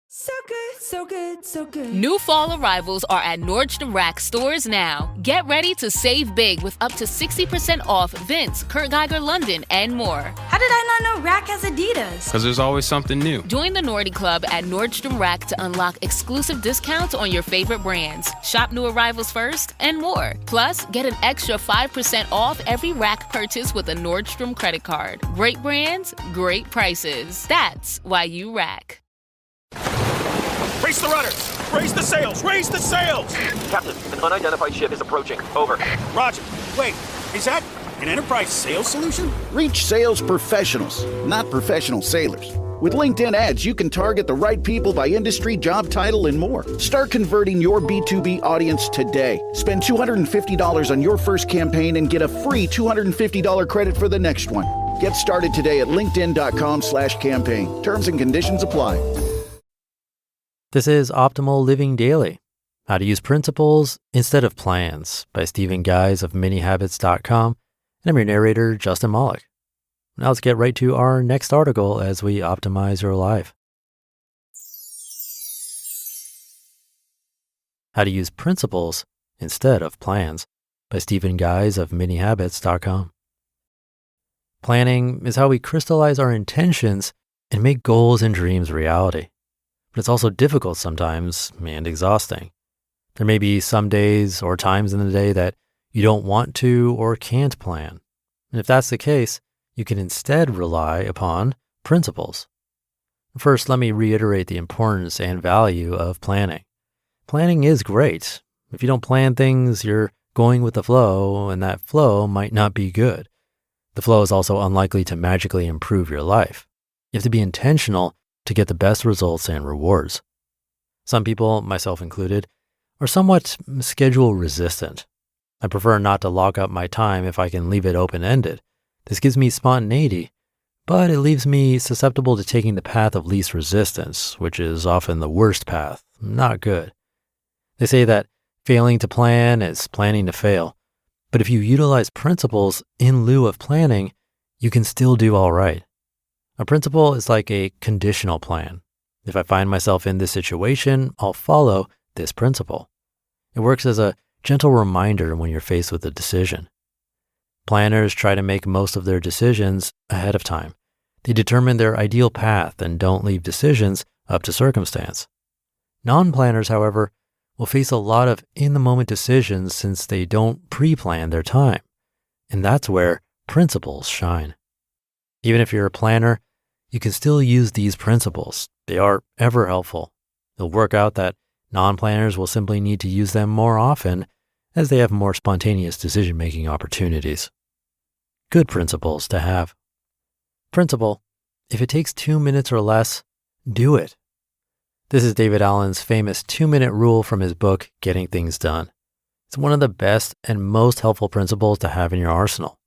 So good, so good, so good. New fall arrivals are at Nordstrom Rack stores now. Get ready to save big with up to 60% off Vince, Kurt Geiger London, and more. How did I not know Rack has Adidas? Because there's always something new. Join the Nordy Club at Nordstrom Rack to unlock exclusive discounts on your favorite brands. Shop new arrivals first and more. Plus, get an extra 5% off every Rack purchase with a Nordstrom credit card. Great brands, great prices. That's why you Rack. Raise the rudders! Raise the sails! Raise the sails! Captain, an unidentified ship is approaching. Over. Roger. Wait, is that an enterprise sales solution? Reach sales professionals, not professional sailors. With LinkedIn ads, you can target the right people by industry, job title, and more. Start converting your B2B audience today. Spend $250 on your first campaign and get a free $250 credit for the next one. Get started today at linkedin.com/campaign. Terms and conditions apply. This is Optimal Living Daily, How to Use Principles Instead of Plans by Stephen Guise of minihabits.com. And I'm your narrator, Justin Malik. Now let's get right to our next article as we optimize your life. How to Use Principles Instead of Plans by Stephen Guise of minihabits.com. Planning is how we crystallize our intentions and make goals and dreams reality. But it's also difficult sometimes and exhausting. There may be some days or times in the day that you don't want to or can't plan. And if that's the case, you can instead rely upon principles. First, let me reiterate the importance and value of planning. Planning is great. If you don't plan things, you're going with the flow, and that flow might not be good. The flow is also unlikely to magically improve your life. You have to be intentional to get the best results and rewards. Some people, myself included, are somewhat schedule resistant. I prefer not to lock up my time if I can leave it open-ended. This gives me spontaneity, but it leaves me susceptible to taking the path of least resistance, which is often the worst path. Not good. They say that failing to plan is planning to fail, but if you utilize principles in lieu of planning, you can still do all right. A principle is like a conditional plan. If I find myself in this situation, I'll follow this principle. It works as a gentle reminder when you're faced with a decision. Planners try to make most of their decisions ahead of time. They determine their ideal path and don't leave decisions up to circumstance. Non-planners, however, will face a lot of in-the-moment decisions since they don't pre-plan their time. And that's where principles shine. Even if you're a planner, you can still use these principles. They are ever helpful. It'll work out that non-planners will simply need to use them more often as they have more spontaneous decision-making opportunities. Good principles to have. Principle: if it takes 2 minutes or less, do it. This is David Allen's famous 2-minute rule from his book, Getting Things Done. It's one of the best and most helpful principles to have in your arsenal.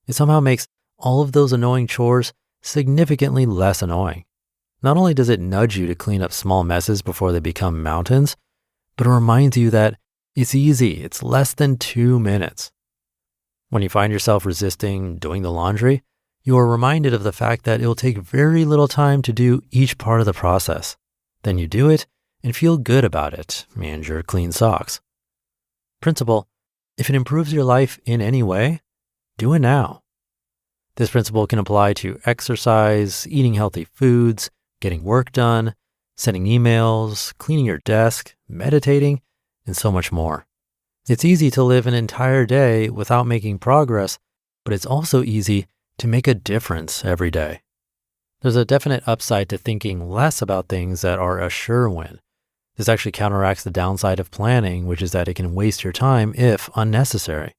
It somehow makes all of those annoying chores significantly less annoying. Not only does it nudge you to clean up small messes before they become mountains, but it reminds you that it's easy. It's less than 2 minutes. When you find yourself resisting doing the laundry, you are reminded of the fact that it will take very little time to do each part of the process. Then you do it and feel good about it and your clean socks. Principle: if it improves your life in any way, do it now. This principle can apply to exercise, eating healthy foods, getting work done, sending emails, cleaning your desk, meditating, and so much more. It's easy to live an entire day without making progress, but it's also easy to make a difference every day. There's a definite upside to thinking less about things that are a sure win. This actually counteracts the downside of planning, which is that it can waste your time if unnecessary.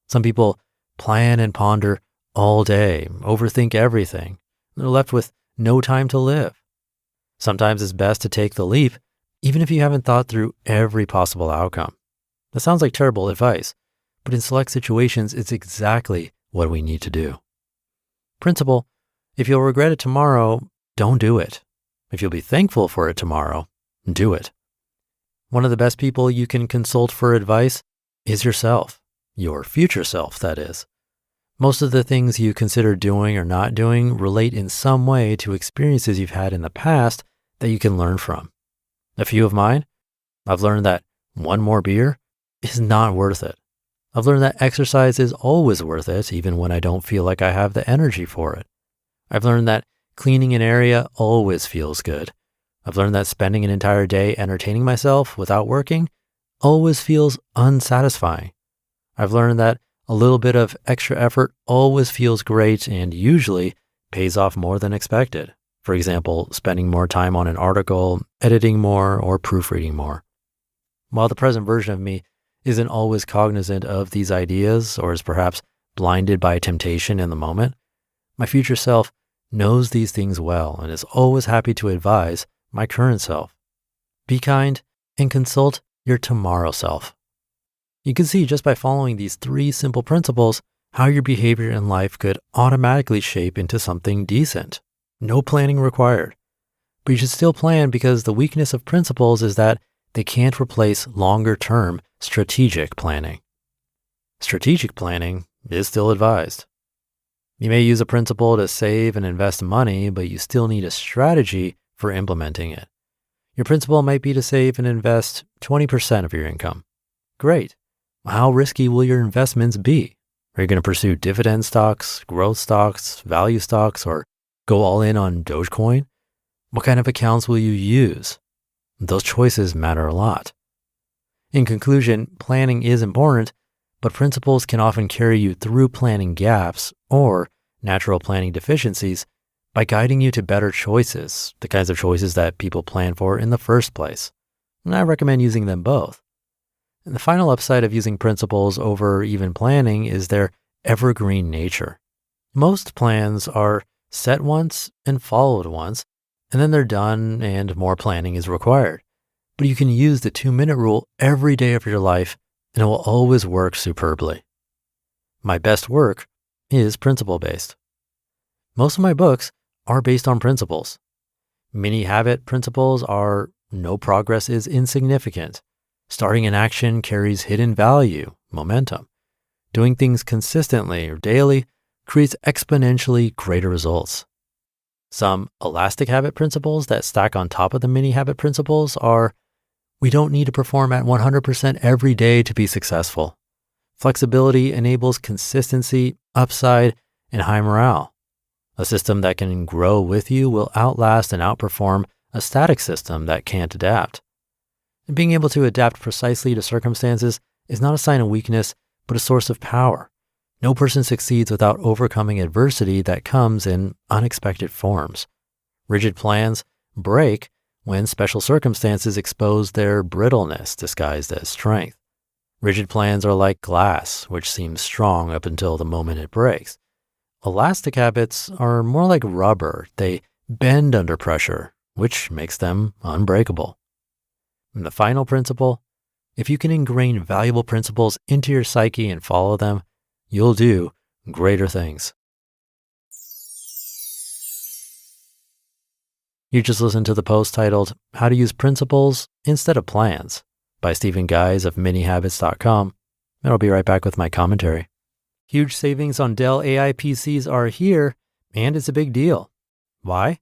Some people plan and ponder all day, overthink everything. They're left with no time to live. Sometimes it's best to take the leap, even if you haven't thought through every possible outcome. That sounds like terrible advice, but in select situations, it's exactly what we need to do. Principle: if you'll regret it tomorrow, don't do it. If you'll be thankful for it tomorrow, do it. One of the best people you can consult for advice is yourself, your future self, that is. Most of the things you consider doing or not doing relate in some way to experiences you've had in the past that you can learn from. A few of mine, I've learned that one more beer is not worth it. I've learned that exercise is always worth it, even when I don't feel like I have the energy for it. I've learned that cleaning an area always feels good. I've learned that spending an entire day entertaining myself without working always feels unsatisfying. I've learned that a little bit of extra effort always feels great and usually pays off more than expected. For example, spending more time on an article, editing more, or proofreading more. While the present version of me isn't always cognizant of these ideas or is perhaps blinded by temptation in the moment, my future self knows these things well and is always happy to advise my current self. Be kind and consult your tomorrow self. You can see just by following these 3 simple principles how your behavior in life could automatically shape into something decent. No planning required. But you should still plan because the weakness of principles is that they can't replace longer-term strategic planning. Strategic planning is still advised. You may use a principle to save and invest money, but you still need a strategy for implementing it. Your principle might be to save and invest 20% of your income. Great. How risky will your investments be? Are you going to pursue dividend stocks, growth stocks, value stocks, or go all in on Dogecoin? What kind of accounts will you use? Those choices matter a lot. In conclusion, planning is important, but principles can often carry you through planning gaps or natural planning deficiencies by guiding you to better choices, the kinds of choices that people plan for in the first place. And I recommend using them both. And the final upside of using principles over even planning is their evergreen nature. Most plans are set once and followed once, and then they're done and more planning is required. But you can use the 2-minute rule every day of your life and it will always work superbly. My best work is principle-based. Most of my books are based on principles. Mini habit principles are no progress is insignificant. Starting an action carries hidden value, momentum. Doing things consistently or daily creates exponentially greater results. Some elastic habit principles that stack on top of the mini habit principles are: we don't need to perform at 100% every day to be successful. Flexibility enables consistency, upside, and high morale. A system that can grow with you will outlast and outperform a static system that can't adapt. And being able to adapt precisely to circumstances is not a sign of weakness, but a source of power. No person succeeds without overcoming adversity that comes in unexpected forms. Rigid plans break when special circumstances expose their brittleness disguised as strength. Rigid plans are like glass, which seems strong up until the moment it breaks. Elastic habits are more like rubber. They bend under pressure, which makes them unbreakable. And the final principle: if you can ingrain valuable principles into your psyche and follow them, you'll do greater things. You just listened to the post titled How to Use Principles Instead of Plans by Stephen Guise of minihabits.com. And I'll be right back with my commentary. Huge savings on Dell AI PCs are here, and it's a big deal. Why?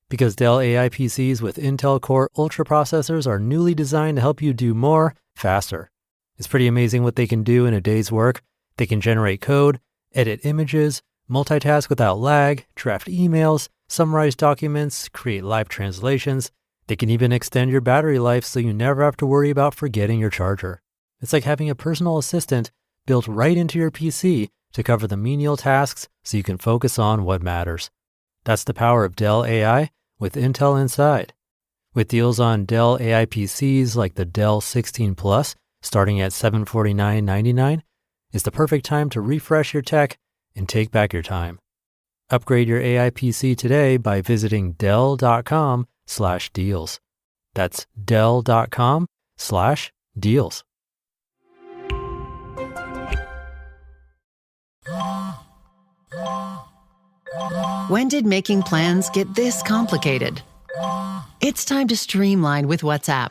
Because Dell AI PCs with Intel Core Ultra processors are newly designed to help you do more faster. It's pretty amazing what they can do in a day's work. They can generate code, edit images, multitask without lag, draft emails, summarize documents, create live translations. They can even extend your battery life so you never have to worry about forgetting your charger. It's like having a personal assistant built right into your PC to cover the menial tasks so you can focus on what matters. That's the power of Dell AI with Intel inside. With deals on Dell AI PCs like the Dell 16 Plus starting at $749.99, it's the perfect time to refresh your tech and take back your time. Upgrade your AI PC today by visiting Dell.com/deals. That's Dell.com/deals. When did making plans get this complicated? It's time to streamline with WhatsApp,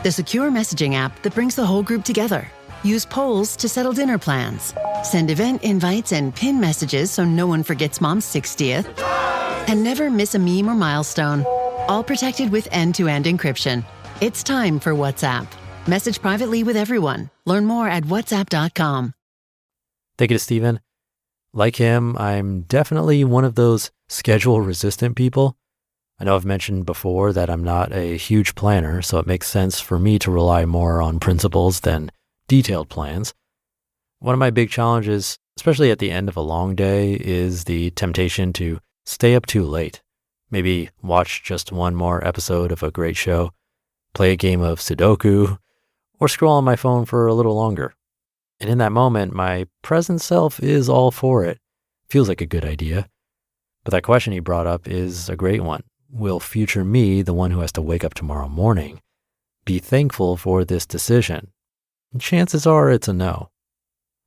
the secure messaging app that brings the whole group together. Use polls to settle dinner plans. Send event invites and pin messages so no one forgets Mom's 60th. And never miss a meme or milestone. All protected with end-to-end encryption. It's time for WhatsApp. Message privately with everyone. Learn more at whatsapp.com. Thank you to Steven. Like him, I'm definitely one of those schedule-resistant people. I know I've mentioned before that I'm not a huge planner, so it makes sense for me to rely more on principles than detailed plans. One of my big challenges, especially at the end of a long day, is the temptation to stay up too late. Maybe watch just one more episode of a great show, play a game of Sudoku, or scroll on my phone for a little longer. And in that moment, my present self is all for it. Feels like a good idea. But that question he brought up is a great one. Will future me, the one who has to wake up tomorrow morning, be thankful for this decision? And chances are it's a no.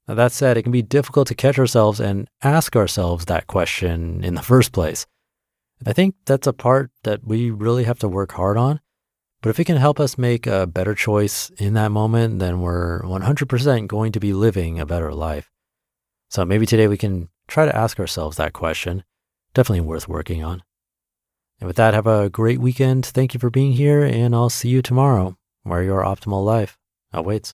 Now, that said, it can be difficult to catch ourselves and ask ourselves that question in the first place. I think that's a part that we really have to work hard on. But if it can help us make a better choice in that moment, then we're 100% going to be living a better life. So maybe today we can try to ask ourselves that question. Definitely worth working on. And with that, have a great weekend. Thank you for being here, and I'll see you tomorrow, where your optimal life awaits.